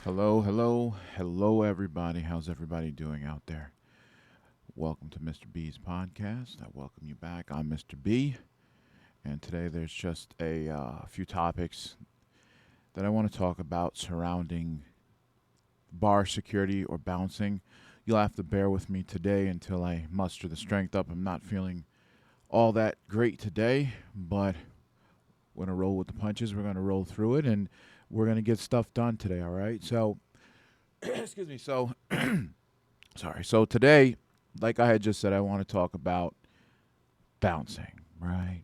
Hello, hello, hello, everybody. How's everybody doing out there? Welcome to Mr. B's podcast. I welcome you back. I'm Mr. B, and today there's just a few topics that I want to talk about surrounding bar security or bouncing. You'll have to bear with me today until I muster the strength up. I'm not feeling all that great today, but we're going to roll with the punches. We're going to roll through it, and we're going to get stuff done today, all right? So, excuse me. Sorry. So today, like I had just said, I want to talk about bouncing, right?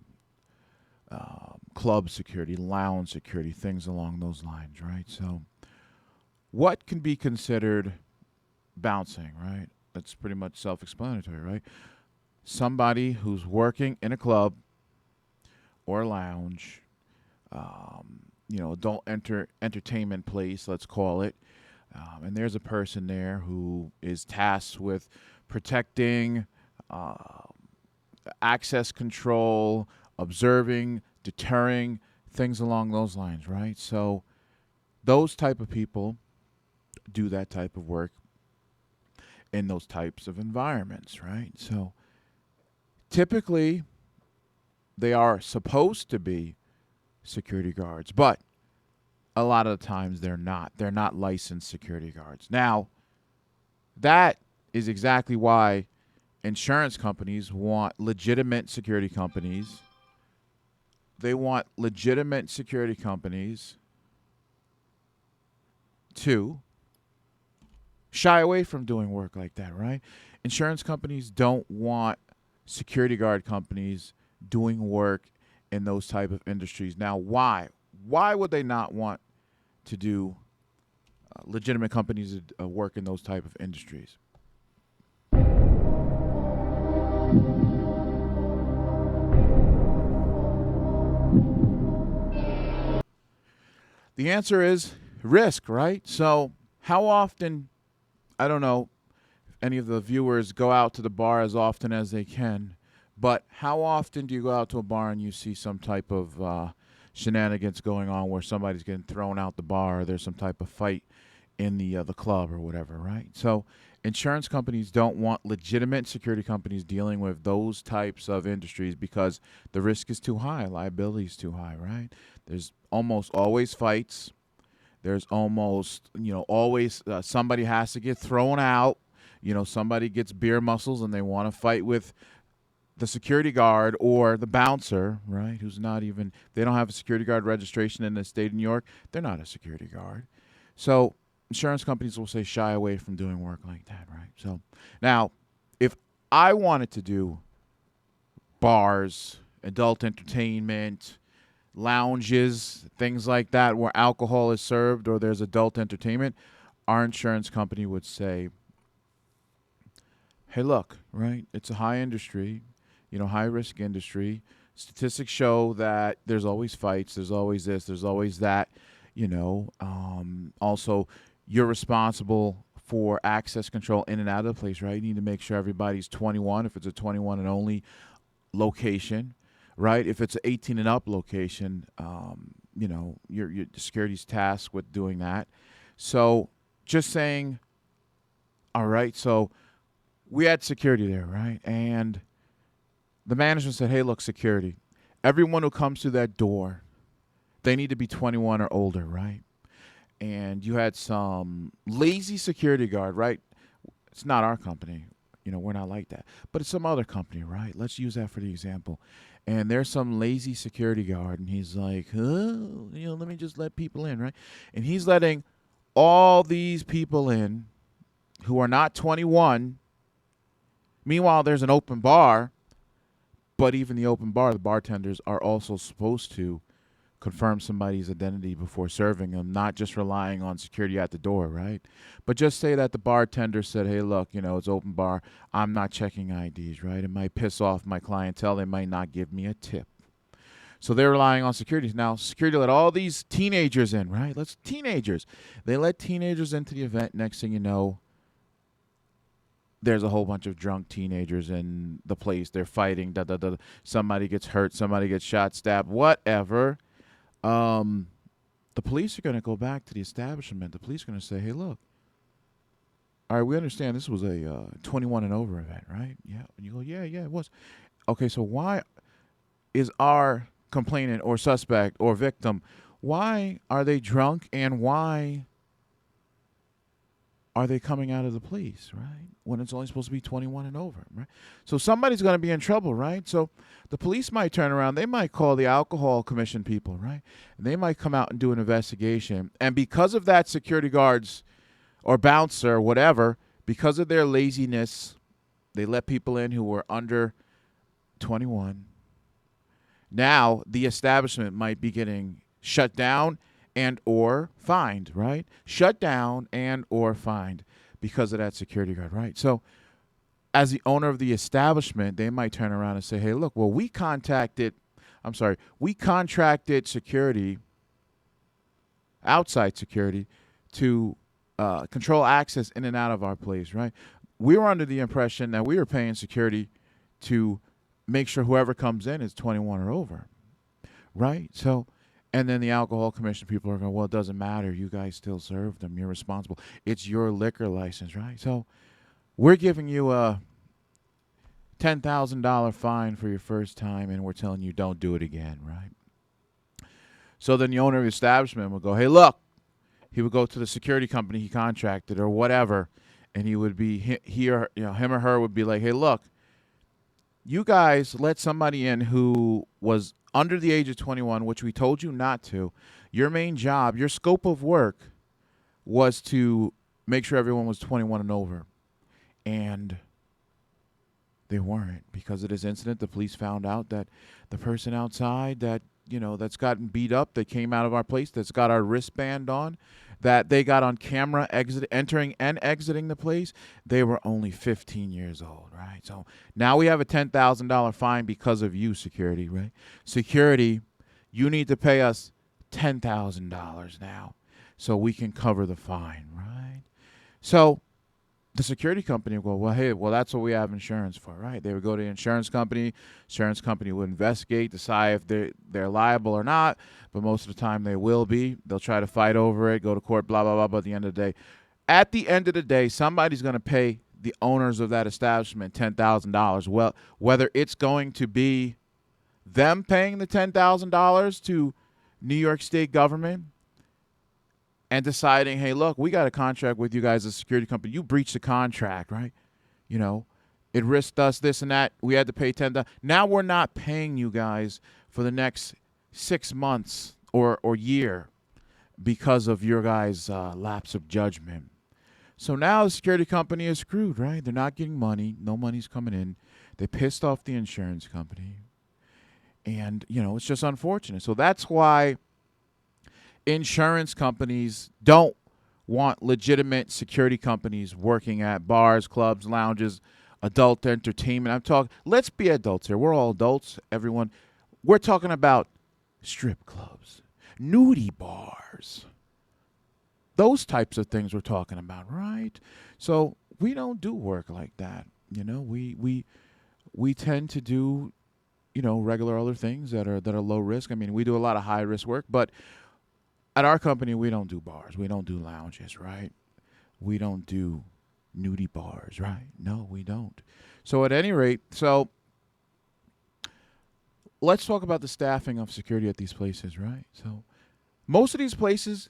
Club security, lounge security, things along those lines, right? So, what can be considered bouncing, right? That's pretty much self explanatory, right? Somebody who's working in a club or a lounge, adult entertainment place, let's call it. And there's a person there who is tasked with protecting uh, access control, observing, deterring, things along those lines, right? So those type of people do that type of work in those types of environments, right? So typically they are supposed to be security guards, but a lot of the times they're not. They're not licensed security guards. Now, that is exactly why insurance companies want legitimate security companies. They want legitimate security companies to shy away from doing work like that, right? Insurance companies don't want security guard companies doing work in those type of industries. Now, why? Why would they not want to do legitimate companies to work in those type of industries? The answer is risk, right? So, how often, I don't know if any of the viewers go out to the bar as often as they can, but how often do you go out to a bar and you see some type of shenanigans going on where somebody's getting thrown out the bar or there's some type of fight in the club or whatever, right? So, insurance companies don't want legitimate security companies dealing with those types of industries because the risk is too high, liability is too high, right? There's almost always fights. There's almost, always somebody has to get thrown out. Somebody gets beer muscles and they want to fight with the security guard or the bouncer, right? Who's not even, they don't have a security guard registration in the state of New York. They're not a security guard. So insurance companies will say shy away from doing work like that, right? So now, if I wanted to do bars, adult entertainment, lounges, things like that where alcohol is served or there's adult entertainment, our insurance company would say, hey, look, right? It's a high industry, high risk industry. Statistics show that there's always fights, there's always this, there's always that. Also, you're responsible for access control in and out of the place, right? You need to make sure everybody's 21 if it's a 21 and only location, right? If it's an 18 and up location, your security's tasked with doing that. So just saying, all right, so we had security there, right? And the management said, hey, look, security, everyone who comes through that door, they need to be 21 or older, right? And you had some lazy security guard, right? It's not our company. We're not like that. But it's some other company, right? Let's use that for the example. And there's some lazy security guard, and he's like, let me just let people in, right? And he's letting all these people in who are not 21. Meanwhile, there's an open bar, but even the open bar, the bartenders are also supposed to confirm somebody's identity before serving them, not just relying on security at the door, right? But just say that the bartender said, hey, look, it's open bar. I'm not checking IDs, right? It might piss off my clientele. They might not give me a tip. So they're relying on security. Now, security let all these teenagers in, right? Teenagers. They let teenagers into the event. Next thing you know, there's a whole bunch of drunk teenagers in the place. They're fighting. Da, da, da. Somebody gets hurt. Somebody gets shot, stabbed, whatever. The the police are going to go back to the establishment. The police are going to say, hey, look, all right, we understand this was a 21 and over event, right? Yeah. And you go, yeah, it was. Okay, so why is our complainant or suspect or victim, why are they drunk and why are they coming out of the police, right? When it's only supposed to be 21 and over, right? So somebody's going to be in trouble, right? So the police might turn around. They might call the alcohol commission people, right? And they might come out and do an investigation. And because of that, security guards or bouncer, whatever, because of their laziness, they let people in who were under 21. Now the establishment might be getting shut down and or fined, right? Shut down and or fined because of that security guard, right? So as the owner of the establishment, they might turn around and say, hey, look, well, we contracted security, outside security, to control access in and out of our place, right? We were under the impression that we were paying security to make sure whoever comes in is 21 or over, right? So, and then the alcohol commission people are going, well, it doesn't matter. You guys still serve them. You're responsible. It's your liquor license, right? So we're giving you a $10,000 fine for your first time, and we're telling you don't do it again, right? So then the owner of the establishment would go, hey, look. He would go to the security company he contracted or whatever, and he would be, him or her would be like, hey, look, you guys let somebody in who was under the age of 21, which we told you not to. Your main job, your scope of work was to make sure everyone was 21 and over. And they weren't. Because of this incident, the police found out that the person outside that, that's gotten beat up, that came out of our place, that's got our wristband on, that they got on camera entering and exiting the place, they were only 15 years old, right? So now we have a $10,000 fine because of you, security, right? Security, you need to pay us $10,000 now so we can cover the fine, right? So the security company would go, well, hey, that's what we have insurance for, right? They would go to the insurance company. Insurance company would investigate, decide if they're liable or not, but most of the time they will be. They'll try to fight over it, go to court, blah, blah, blah, but at the end of the day, somebody's going to pay the owners of that establishment $10,000. Well, whether it's going to be them paying the $10,000 to New York State government and deciding, hey, look, we got a contract with you guys as a security company. You breached the contract, right? It risked us this and that. We had to pay $10,000. Now we're not paying you guys for the next 6 months or year because of your guys' lapse of judgment. So now the security company is screwed, right? They're not getting money. No money's coming in. They pissed off the insurance company. And, it's just unfortunate. So that's why insurance companies don't want legitimate security companies working at bars, clubs, lounges, adult entertainment. Let's be adults here. We're all adults, everyone. We're talking about strip clubs, nudie bars, those types of things we're talking about, right? So we don't do work like that. We tend to do, regular other things that are low risk. I mean, we do a lot of high risk work, but at our company, we don't do bars. We don't do lounges, right? We don't do nudie bars, right? No, we don't. So at any rate, let's talk about the staffing of security at these places, right? So most of these places,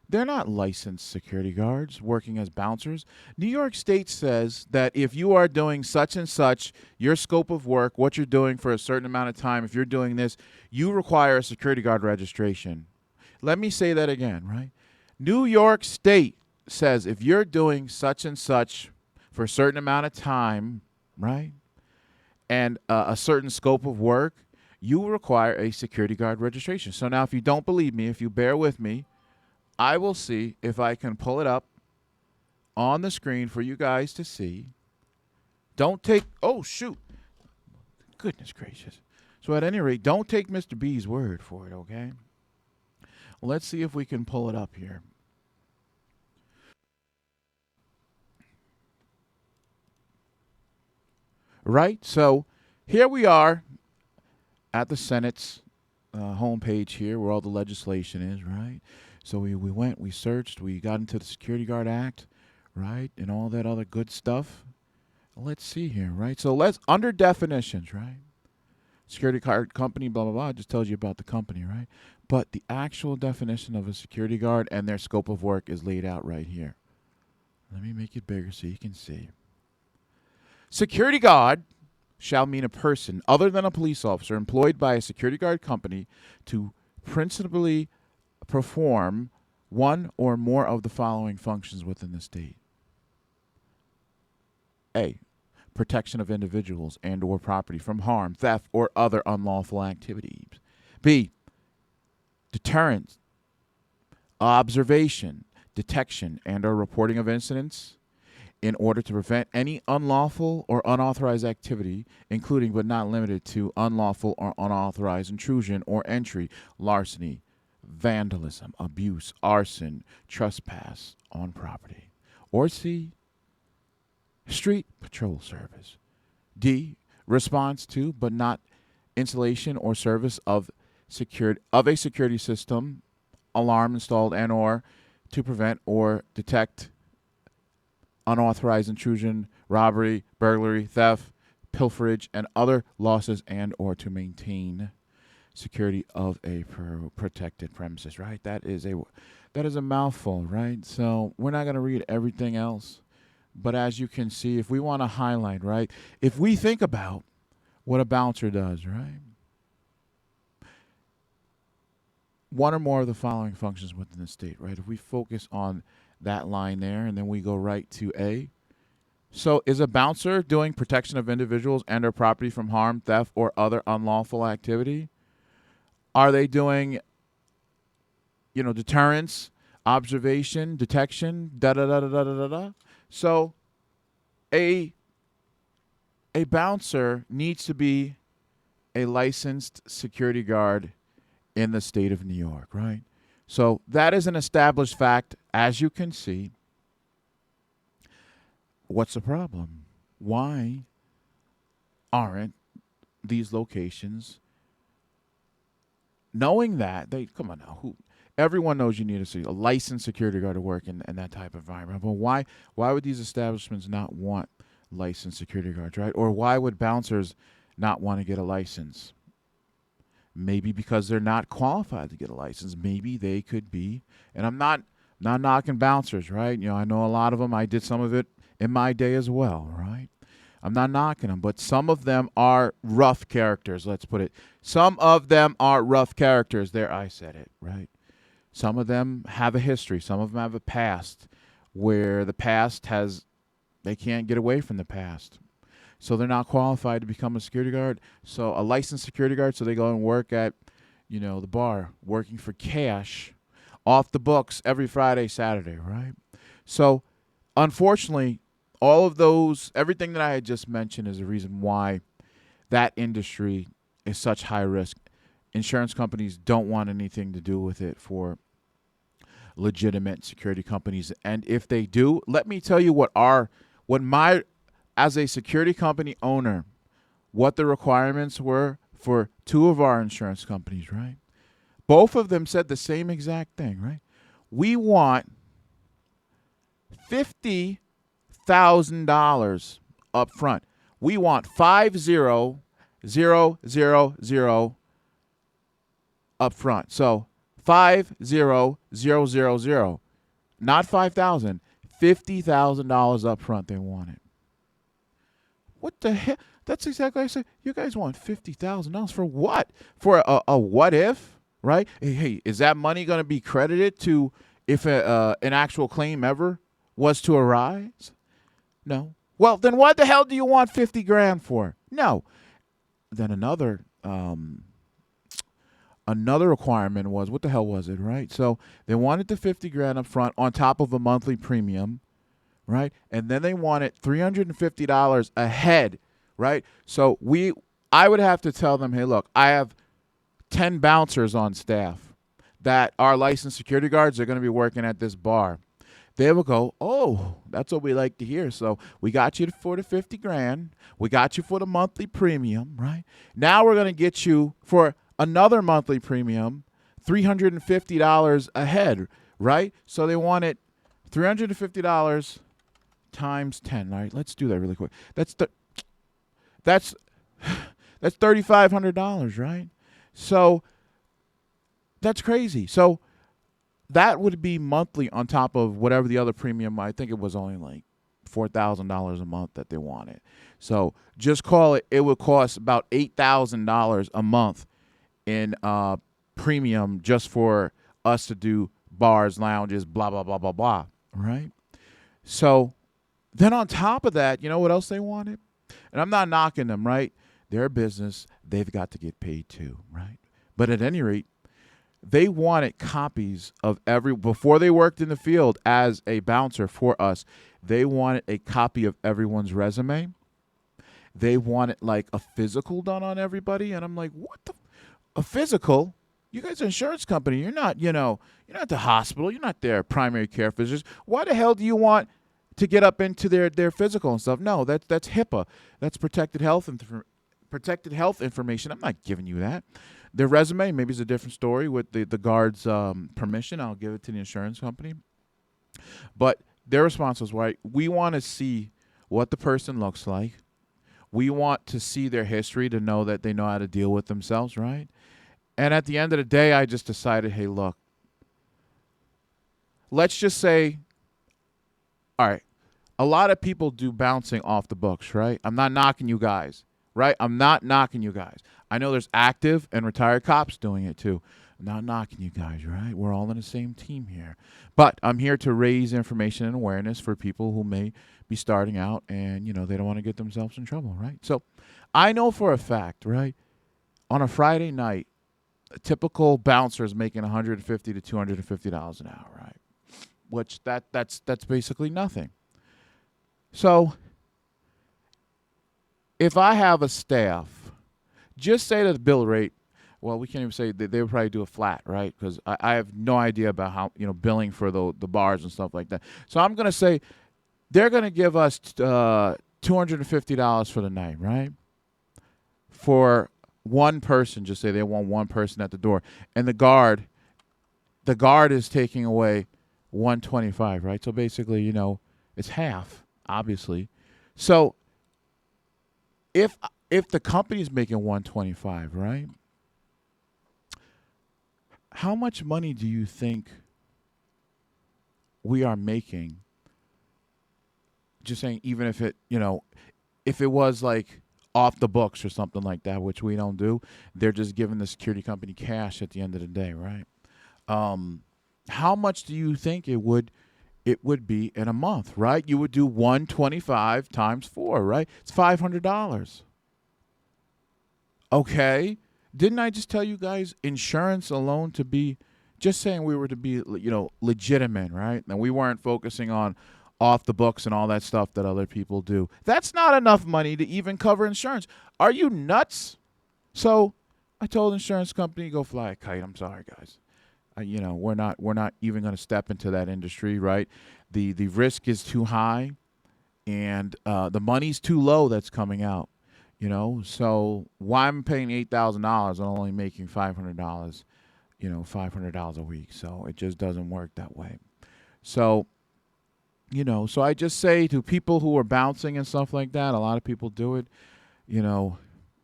they're not licensed security guards working as bouncers. New York State says that if you are doing such and such, your scope of work, what you're doing for a certain amount of time, if you're doing this, you require a security guard registration. Let me say that again, right? New York State says if you're doing such and such for a certain amount of time, right, and a certain scope of work, you will require a security guard registration. So now if you don't believe me, if you bear with me, I will see if I can pull it up on the screen for you guys to see. Oh, shoot. Goodness gracious. So at any rate, don't take Mr. B's word for it, okay? Let's see if we can pull it up here. Right? So here we are at the Senate's homepage here where all the legislation is, right? So we went, we searched, we got into the Security Guard Act, right, and all that other good stuff. Let's see here, right? So let's, under definitions, right? Security guard company, blah, blah, blah, just tells you about the company, right? But the actual definition of a security guard and their scope of work is laid out right here. Let me make it bigger so you can see. Security guard shall mean a person other than a police officer employed by a security guard company to principally perform one or more of the following functions within the state. A, protection of individuals and or property from harm, theft, or other unlawful activities. B, deterrence, observation, detection, and or reporting of incidents in order to prevent any unlawful or unauthorized activity, including but not limited to unlawful or unauthorized intrusion or entry, larceny, vandalism, abuse, arson, trespass on property. Or C, street patrol service. D, response to but not installation or service of a security system, alarm installed and or to prevent or detect unauthorized intrusion, robbery, burglary, theft, pilferage, and other losses and or to maintain security of a protected premises, right? That is a mouthful, right? So we're not going to read everything else. But as you can see, if we want to highlight, right, if we think about what a bouncer does, right, one or more of the following functions within the state, right? If we focus on that line there and then we go right to A. So is a bouncer doing protection of individuals and or property from harm, theft, or other unlawful activity? Are they doing, deterrence, observation, detection, da-da-da-da-da-da-da? So a bouncer needs to be a licensed security guard in the state of New York, right? So that is an established fact, as you can see. What's the problem? Why aren't these locations, knowing that, come on now, everyone knows you need a licensed security guard to work in that type of environment. But why would these establishments not want licensed security guards, right? Or why would bouncers not want to get a license? Maybe because they're not qualified to get a license. Maybe they could be, and I'm not knocking bouncers, right? I know a lot of them. I did some of it in my day as well, right? I'm not knocking them, but some of them are rough characters, let's put it. Some of them are rough characters. There, I said it, right? Some of them have a history. Some of them have a past where the past they can't get away from the past. So they're not qualified to become a security guard. So a licensed security guard, so they go and work at, the bar, working for cash, off the books every Friday, Saturday, right? So unfortunately, all of those, everything that I had just mentioned is the reason why that industry is such high risk. Insurance companies don't want anything to do with it for legitimate security companies. And if they do, let me tell you as a security company owner, what the requirements were for two of our insurance companies, right? Both of them said the same exact thing, right? We want $50,000 up front. We want 50,000 up front. So 50,000, not 5,000, $50,000 up front. They want it. What the hell? That's exactly what I said. You guys want $50,000 for what? For a what if, right? Hey, is that money going to be credited to if an actual claim ever was to arise? No. Well, then what the hell do you want 50 grand for? No. Then another requirement was, what the hell was it, right? So they wanted the 50 grand up front on top of a monthly premium, right? And then they wanted $350 ahead, right? So I would have to tell them, hey, look, I have 10 bouncers on staff that are licensed security guards. They're going to be working at this bar. They will go, oh, that's what we like to hear. So we got you for the 50 grand. We got you for the monthly premium, right? Now we're going to get you for another monthly premium, $350 a head, right? So they want it $350 times 10. All right, let's do that really quick. That's $3,500, right? So that's crazy. So that would be monthly on top of whatever the other premium. I think it was only like $4,000 a month that they wanted. So just call it. It would cost about $8,000 a month in premium just for us to do bars, lounges, blah blah blah blah blah. Right. So then on top of that, you know what else they wanted? And I'm not knocking them, right? Their business, they've got to get paid too, right? But at any rate, they wanted copies of before they worked in the field as a bouncer for us, they wanted a copy of everyone's resume. They wanted like a physical done on everybody. And I'm like, a physical? You guys are an insurance company. You're not, you're not the hospital. You're not their primary care physicians. Why the hell do you want to get up into their physical and stuff? No, that's HIPAA. That's protected health information. I'm not giving you that. Their resume, maybe it's a different story with the guard's permission. I'll give it to the insurance company. But their response was, right, we want to see what the person looks like. We want to see their history to know that they know how to deal with themselves, right? And at the end of the day, I just decided, hey, look, let's just say, all right, a lot of people do bouncing off the books, right? I'm not knocking you guys, right? I'm not knocking you guys. I know there's active and retired cops doing it too. I'm not knocking you guys, right? We're all in the same team here. But I'm here to raise information and awareness for people who may be starting out and, they don't want to get themselves in trouble, right? So I know for a fact, right, on a Friday night, a typical bouncer is making $150 to $250 an hour, right? Which that's basically nothing. So if I have a staff, just say that the bill rate, well, we can't even say they would probably do a flat, right? Because I have no idea about how, billing for the bars and stuff like that. So I'm going to say they're going to give us $250 for the night, right? For one person, just say they want one person at the door. And the guard is taking away $125, right? So basically, it's half, obviously. So if the company's making $125, right? How much money do you think we are making? Just saying, even if if it was like off the books or something like that, which we don't do, they're just giving the security company cash at the end of the day, right? How much do you think it would be in a month, right? You would do 125 times 4, right? It's $500. Okay. Didn't I just tell you guys insurance alone to be, just saying we were to be, legitimate, right? And we weren't focusing on off the books and all that stuff that other people do. That's not enough money to even cover insurance. Are you nuts? So I told the insurance company, go fly a kite. I'm sorry, guys. We're not even going to step into that industry, right? The risk is too high, and the money's too low that's coming out. So why I'm paying $8,000 and only making $500, $500 a week. So it just doesn't work that way. So, so I just say to people who are bouncing and stuff like that, a lot of people do it, you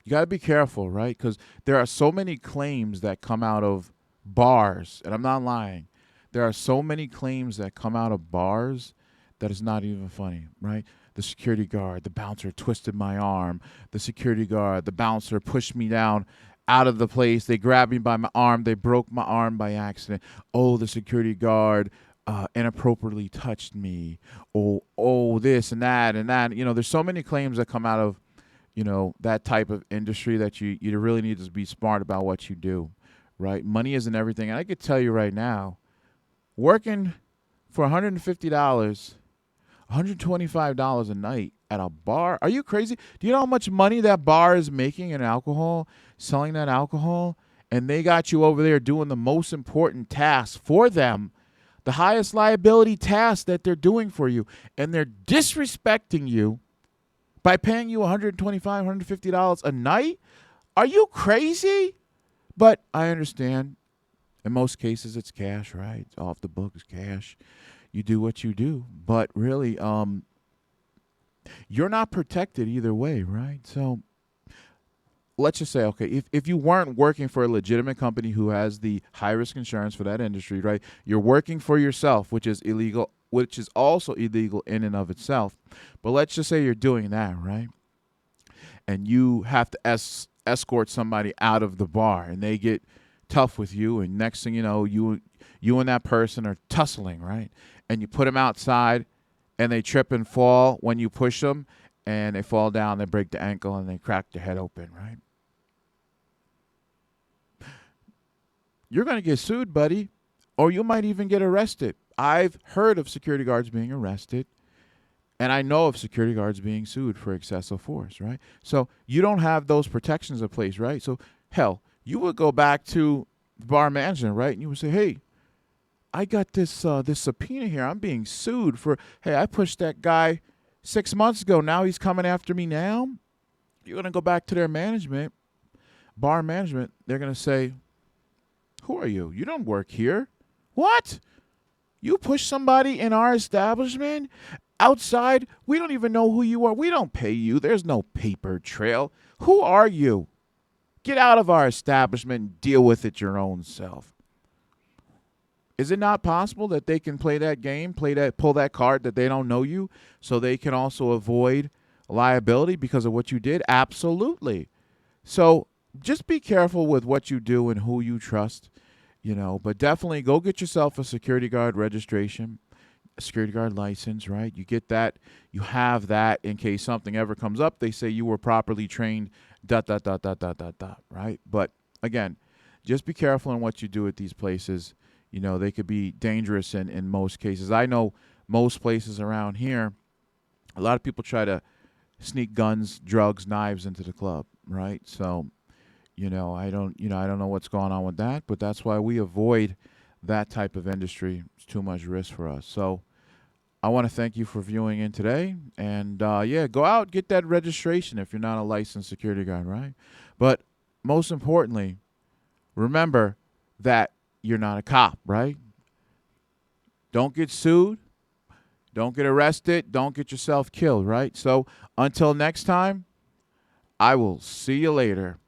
got to be careful, right? Because there are so many claims that come out of bars, and I'm not lying. There are so many claims that come out of bars that is not even funny, right? The security guard, the bouncer twisted my arm. The security guard, the bouncer pushed me down out of the place. They grabbed me by my arm. They broke my arm by accident. Oh, the security guard inappropriately touched me. Oh, this and that and that. There's so many claims that come out of, that type of industry that you really need to be smart about what you do, right? Money isn't everything. And I could tell you right now, working for $150, $125 a night at a bar. Are you crazy? Do you know how much money that bar is making in alcohol, selling that alcohol? And they got you over there doing the most important task for them, the highest liability task that they're doing for you. And they're disrespecting you by paying you $125, $150 a night? Are you crazy? But I understand. In most cases, it's cash, right? Off the books, cash. You do what you do, but really, you're not protected either way, right? So let's just say, okay, if you weren't working for a legitimate company who has the high risk insurance for that industry, right? You're working for yourself, which is illegal, which is also illegal in and of itself. But let's just say you're doing that, right? And you have to escort somebody out of the bar, and they get tough with you, and next thing you know, you and that person are tussling, right? And you put them outside, and they trip and fall when you push them, and they fall down, they break the ankle, and they crack their head open, right? You're going to get sued, buddy, or you might even get arrested. I've heard of security guards being arrested, and I know of security guards being sued for excessive force, right? So you don't have those protections in place, right? So, hell, you would go back to the bar management, right? And you would say, hey, I got this subpoena here. I'm being sued for, hey, I pushed that guy 6 months ago. Now he's coming after me now. You're going to go back to their management, bar management. They're going to say, who are you? You don't work here. What? You push somebody in our establishment outside? We don't even know who you are. We don't pay you. There's no paper trail. Who are you? Get out of our establishment and deal with it your own self. Is it not possible that they can play that game, pull that card that they don't know you, so they can also avoid liability because of what you did? Absolutely. So just be careful with what you do and who you trust, but definitely go get yourself a security guard registration, a security guard license, right? You get that, you have that in case something ever comes up. They say you were properly trained, ... right? But again, just be careful in what you do at these places. They could be dangerous in most cases. I know most places around here, a lot of people try to sneak guns, drugs, knives into the club, right? So, I don't know what's going on with that, but that's why we avoid that type of industry. It's too much risk for us. So I want to thank you for viewing in today. And, go out, get that registration if you're not a licensed security guard, right? But most importantly, remember that you're not a cop, right? Don't get sued. Don't get arrested. Don't get yourself killed, right? So until next time, I will see you later.